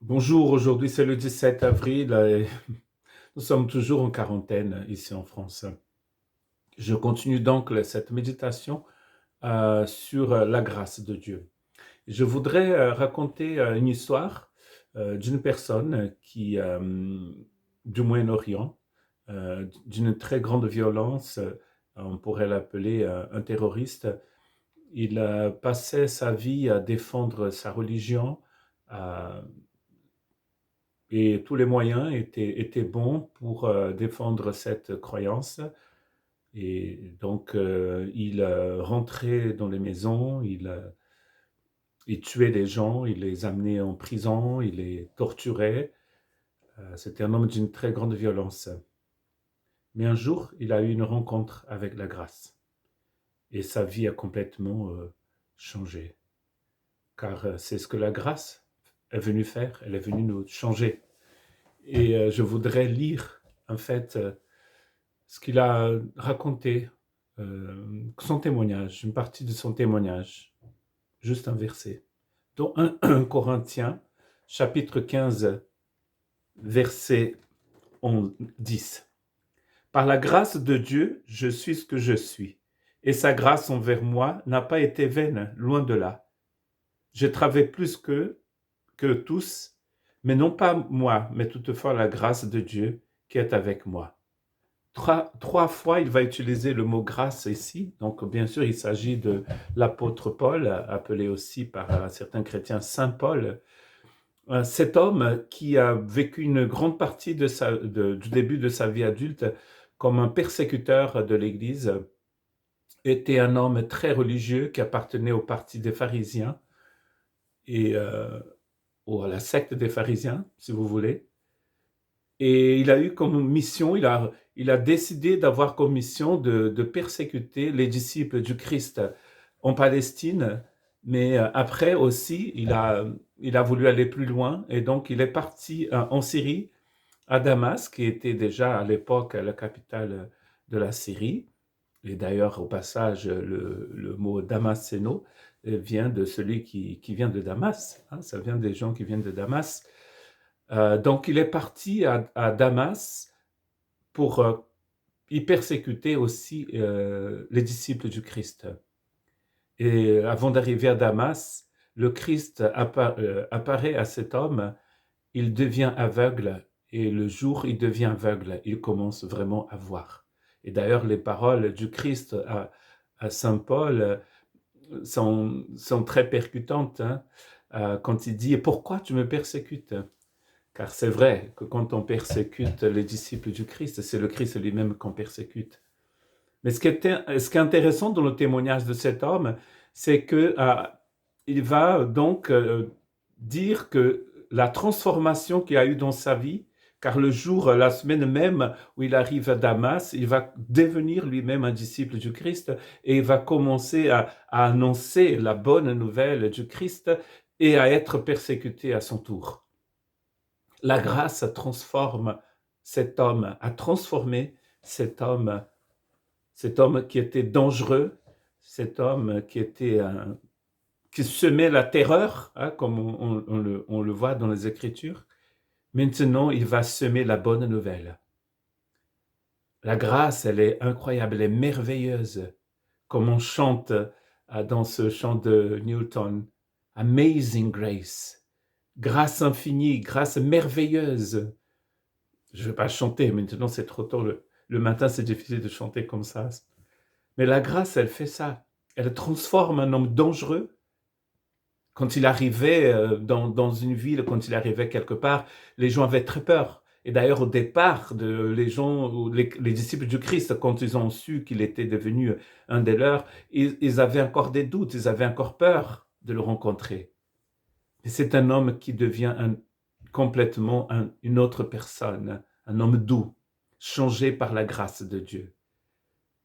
Bonjour, aujourd'hui c'est le 17 avril et nous sommes toujours en quarantaine ici en France. Je continue donc cette méditation sur la grâce de Dieu. Je voudrais raconter une histoire d'une personne qui, du Moyen-Orient, d'une très grande violence, on pourrait l'appeler un terroriste. Il passait sa vie à défendre sa religion, à et tous les moyens étaient bons pour défendre cette croyance. Et donc, il rentrait dans les maisons, il tuait les gens, il les amenait en prison, il les torturait. C'était un homme d'une très grande violence. Mais un jour, il a eu une rencontre avec la grâce. Et sa vie a complètement changé. Car c'est ce que la grâce est venue faire. Elle est venue nous changer. Et je voudrais lire, en fait, ce qu'il a raconté, son témoignage, une partie de son témoignage, juste un verset. Dans 1 Corinthiens, chapitre 15, verset 11, 10. Par la grâce de Dieu, je suis ce que je suis, et sa grâce envers moi n'a pas été vaine, loin de là. J'ai travaillé plus que tous, mais non pas moi, mais toutefois la grâce de Dieu qui est avec moi. Trois fois, il va utiliser le mot grâce ici. Donc, bien sûr, il s'agit de l'apôtre Paul, appelé aussi par certains chrétiens Saint Paul. Cet homme qui a vécu une grande partie du début de sa vie adulte comme un persécuteur de l'Église, était un homme très religieux qui appartenait au parti des pharisiens et ou à la secte des pharisiens, si vous voulez. Et il a eu comme mission, il a décidé d'avoir comme mission de persécuter les disciples du Christ en Palestine, mais après aussi, il a voulu aller plus loin et donc il est parti en Syrie, à Damas, qui était déjà à l'époque la capitale de la Syrie. Et d'ailleurs, au passage, le mot Damasceno vient de celui qui vient de Damas, hein, ça vient des gens qui viennent de Damas. Donc il est parti à Damas pour y persécuter aussi les disciples du Christ. Et avant d'arriver à Damas, le Christ apparaît à cet homme, il devient aveugle, et le jour où il devient aveugle, il commence vraiment à voir. Et d'ailleurs, les paroles du Christ à Saint Paul sont très percutantes, hein, quand il dit « Pourquoi tu me persécutes ?» Car c'est vrai que quand on persécute les disciples du Christ, c'est le Christ lui-même qu'on persécute. Mais ce qui est intéressant dans le témoignage de cet homme, c'est que il va donc dire que la transformation qu'il a eue dans sa vie, car le jour, la semaine même où il arrive à Damas, il va devenir lui-même un disciple du Christ et il va commencer à annoncer la bonne nouvelle du Christ et à être persécuté à son tour. La grâce transforme cet homme, a transformé cet homme qui était dangereux, cet homme qui semait la terreur, hein, comme on le voit dans les Écritures. Maintenant, il va semer la bonne nouvelle. La grâce, elle est incroyable, elle est merveilleuse, comme on chante dans ce chant de Newton. Amazing grace, grâce infinie, grâce merveilleuse. Je ne vais pas chanter, maintenant c'est trop tôt. Le matin, c'est difficile de chanter comme ça. Mais la grâce, elle fait ça. Elle transforme un homme dangereux. Quand il arrivait dans une ville, quand il arrivait quelque part, les gens avaient très peur. Et d'ailleurs, au départ, les gens, les disciples du Christ, quand ils ont su qu'il était devenu un des leurs, ils avaient encore des doutes, ils avaient encore peur de le rencontrer. Et c'est un homme qui devient complètement une autre personne, un homme doux, changé par la grâce de Dieu.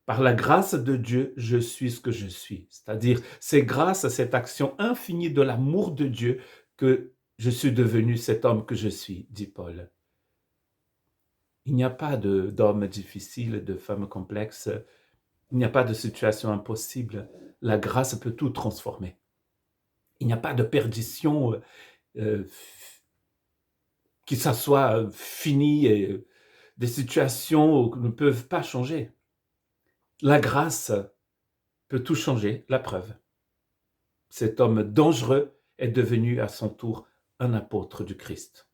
Par la grâce de Dieu, je suis ce que je suis. C'est-à-dire, c'est grâce à cette action infinie de l'amour de Dieu que je suis devenu cet homme que je suis, dit Paul. Il n'y a pas d'homme difficile, de femme complexe, il n'y a pas de situation impossible. La grâce peut tout transformer. Il n'y a pas de perdition que ça soit fini et des situations qui ne peuvent pas changer. La grâce peut tout changer, la preuve. Cet homme dangereux est devenu à son tour un apôtre du Christ.